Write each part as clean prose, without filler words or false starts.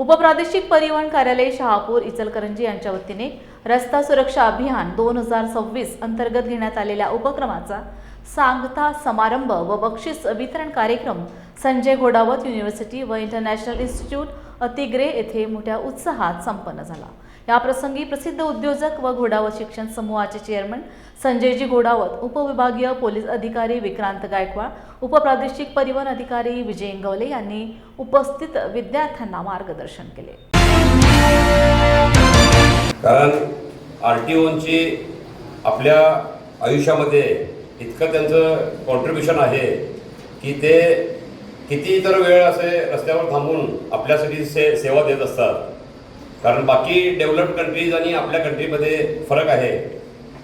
उपप्रादेशिक परिवहन कार्यालय शहापूर इचलकरंजी यांच्या वतीने रस्ता सुरक्षा अभियान 2026 अंतर्गत घेण्यात आलेल्या उपक्रमाचा सांगता समारंभ व बक्षीस वितरण कार्यक्रम संजय घोडावत युनिव्हर्सिटी व इंटरनॅशनल इन्स्टिट्यूट अतिग्रे येथे मोठ्या उत्साहात संपन्न झाला। या प्रसंगी प्रसिद्ध उद्योजक व घोडावत शिक्षण समूहाचे चेअरमन संजयजी घोडावत, उपविभागीय पोलीस अधिकारी विक्रांत गायकवाड, उपप्रादेशिक परिवहन अधिकारी विजय इंगवले यांनी उपस्थित विद्यार्थ्यांना मार्गदर्शन केले। कारण आरटीओची आपल्या आयुष्यामध्ये इतकं त्यांचं कॉन्ट्रीब्युशन आहे की ते किती तर वेळ असे रस्त्यावर थांबून आपल्यासाठी सेवा देत असतात। कारण बाकी डेव्हलप्ड कंट्रीज आणि आपल्या कंट्रीमध्ये फरक आहे।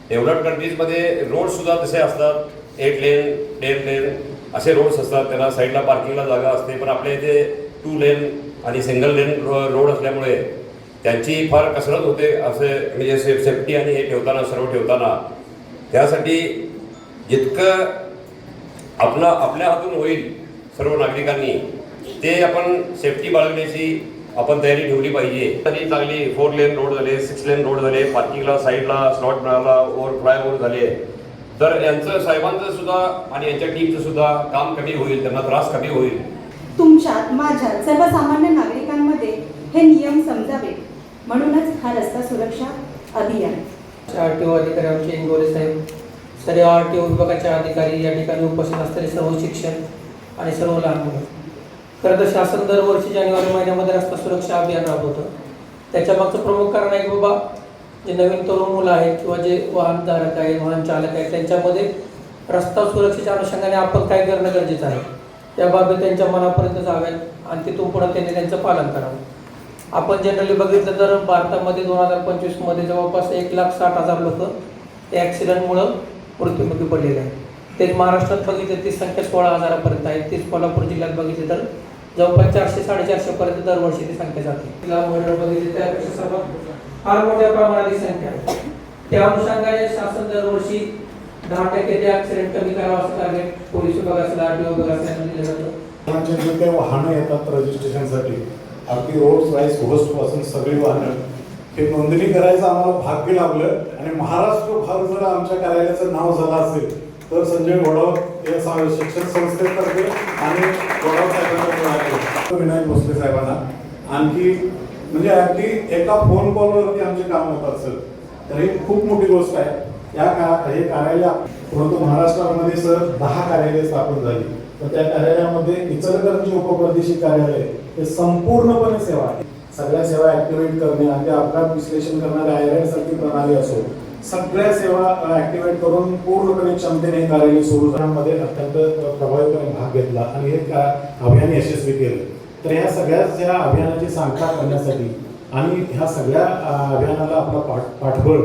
डेव्हलप्ड कंट्रीजमध्ये रोडसुद्धा तसे असतात, 8 लेन 10 लेन असे रोड्स असतात, त्यांना साईडला पार्किंगला जागा असते। पण आपल्या इथे 2 लेन आणि सिंगल लेन रोड असल्यामुळे त्यांची फार कसरत होते असे, म्हणजे सेफ्टी आणि हे ठेवताना सर्व ठेवताना त्यासाठी जितकं आपल्या हातून होईल सर्व नागरिकांनी ते आपण सेफ्टी बाळगण्याची आपण तयारी ठेवली पाहिजे। तरी चांगली 4 लेन रोड झाले, 6 लेन रोड झाले, पार्किंगला साईडला स्लॉट मिळाला, फ्लायओव्हर झाले, तर यांचं साहेबांचं सुद्धा आणि यांच्या टीमचं सुद्धा काम कमी होईल, त्यांना त्रास कमी होईल। तुमच्यात माझ्या सर्वसामान्य नागरिकांमध्ये हे नियम समजावे म्हणूनच हा रस्ता सुरक्षा अभियान। आरटीओ अधिकारी आमचे इंगोले साहेब, सर्व आरटीओ विभागाचे अधिकारी या ठिकाणी उपस्थित असलेले सर्व शिक्षक आणि सर्व लहान मुलं। खरं तर शासन दरवर्षी जानेवारी महिन्यामध्ये रस्ता सुरक्षा अभियान राबवतं। त्याच्या मागचं प्रमुख कारण आहे की बाबा जे नवीन तरुण मुलं आहेत किंवा जे वाहनधारक आहेत, वाहन चालक आहेत, त्यांच्यामध्ये रस्ता सुरक्षेच्या अनुषंगाने आपण काय करणं गरजेचं आहे त्या बाबी त्यांच्या मनापर्यंत जाव्यात आणि तिथून पुढे त्यांनी त्यांचं पालन करावं। आपण जनरली बघितलं तर भारतामध्ये 2025 मध्ये जवळपास 1,60,000 लोक त्या ॲक्सिडेंटमुळं मृत्युमुखी पडलेले आहेत। तेच महाराष्ट्रात बघितले ती संख्या 16,000पर्यंत आहे। तीच कोल्हापूर जिल्ह्यात बघितले तर जवळपास 400-450 पर्यंत दरवर्षी ती संख्या जाते। तिला मर्डर बघितले त्यापेक्षा सर्व फार मोठ्या प्रमाणात ही संख्या आहे। त्या अनुषंगाने शासन दरवर्षी 10% ते ॲक्सिडेंट कमी करावं असं टार्गेट पोलीस विभाग असेल, आरटीओ विभाग असेल दिलं जातं। जे काही वाहनं येतात रजिस्ट्रेशनसाठी, अगदी रोड्स वाईज घोस्ट पासून सगळी वाहनं हे नोंदणी करायचं आम्हाला भाग्य लाभलं। आणि महाराष्ट्रभर जर आमच्या कार्यालयाचं नाव झालं असेल तर संजय घोडावत या शिक्षण संस्थेतर्फे आणि घोडावत साहेबांच्या विनायक भोसले साहेबांना आणखी म्हणजे अगदी एका फोन कॉलवरती आमचे काम होतात सर, तर ही खूप मोठी गोष्ट आहे। हे कार्यालय परंतु महाराष्ट्रामध्ये सर 10 कार्यालय स्थापन झाली, तर त्या कार्यालयामध्ये इचलकरंजी उपप्रादेशिक कार्यालय हे संपूर्णपणे सेवा आहे। सगळ्या सेवा ऍक्टिव्हेट करणे, अगदी अपघात विश्लेषण करणारी आयरन सारखी प्रणाली असो, सगळ्या सेवा ऍक्टिव्हेट करून पूर्णपणे क्षमतेने कार्यालय सुरू करण्यामध्ये अत्यंत प्रभावीपणे भाग घेतला आणि हे अभियान यशस्वी केलं। तर ह्या सगळ्याच या अभियानाची सांगता करण्यासाठी आणि ह्या सगळ्या अभियानाला आपला पाठबळ